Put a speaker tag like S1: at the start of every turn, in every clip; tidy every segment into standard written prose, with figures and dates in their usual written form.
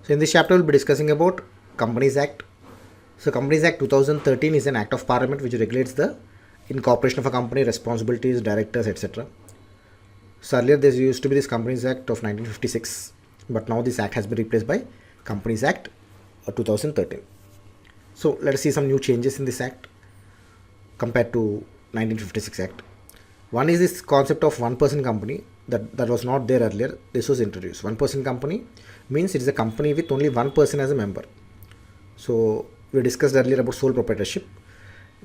S1: So in this chapter, we'll be discussing about Companies Act. So Companies Act 2013 is an act of parliament which regulates the incorporation of a company, responsibilities, directors, etc. So earlier there used to be this Companies Act of 1956, but now this act has been replaced by Companies Act 2013. So let us see some new changes in this act compared to 1956 act. One is this concept of one-person company that was not there earlier. This was introduced. One-person company means it is a company with only one person as a member. So we discussed earlier about sole proprietorship.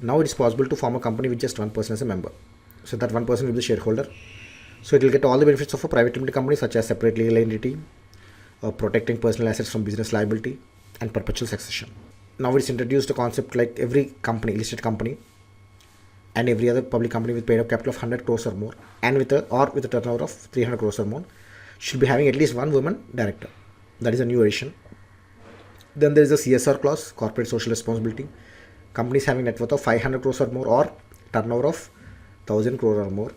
S1: Now it is possible to form a company with just one person as a member. So that one person will be the shareholder. So it will get all the benefits of a private limited company, such as separate legal entity, protecting personal assets from business liability, and perpetual succession. Now it's introduced a concept like every company, listed company, and every other public company with paid up capital of 100 crores or more, and with a turnover of 300 crores or more, should be having at least one woman director. That is a new addition. Then there is a CSR clause, corporate social responsibility. Companies having net worth of 500 crores or more, or turnover of 1000 crore or more,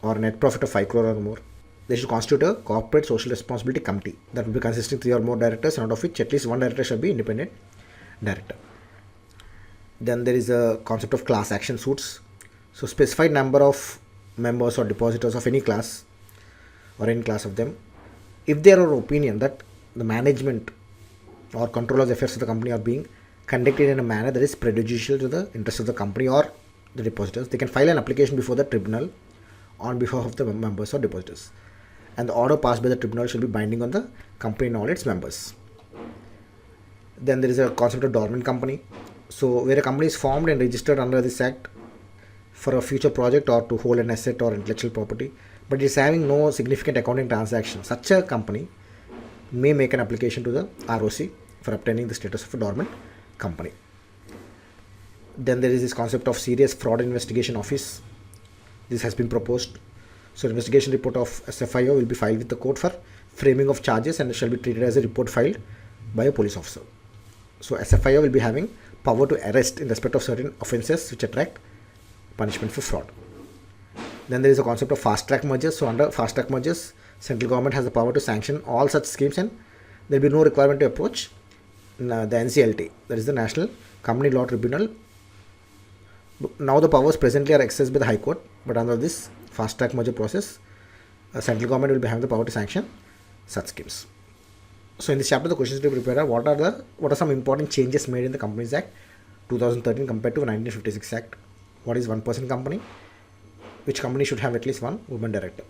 S1: or net profit of 5 crore or more, they should constitute a corporate social responsibility committee that will be consisting of 3 or more directors, out of which at least one director shall be independent director. Then there is a concept of class action suits. So specified number of members or depositors of any class or any class of them, if they are of opinion that the management or control of the affairs of the company are being conducted in a manner that is prejudicial to the interest of the company or the depositors, they can file an application before the tribunal on behalf of the members or depositors, and the order passed by the tribunal shall be binding on the company and all its members. Then there is a concept of dormant company. So where a company is formed and registered under this act for a future project or to hold an asset or intellectual property, but it is having no significant accounting transaction, such a company may make an application to the ROC for obtaining the status of a dormant company. Then there is this concept of serious fraud investigation office. This has been proposed. So investigation report of SFIO will be filed with the court for framing of charges, and it shall be treated as a report filed by a police officer. So SFIO will be having power to arrest in respect of certain offences which attract punishment for fraud. Then there is a concept of fast track mergers. So under fast track mergers, central government has the power to sanction all such schemes, and there will be no requirement to approach the NCLT, that is the National Company Law Tribunal. Now the powers presently are exercised by the High Court, but under this fast track merger process, central government will be having the power to sanction such schemes. So in this chapter, the questions to prepare are what are some important changes made in the Companies Act 2013 compared to 1956 Act? What is one person company? Which company should have at least one woman director?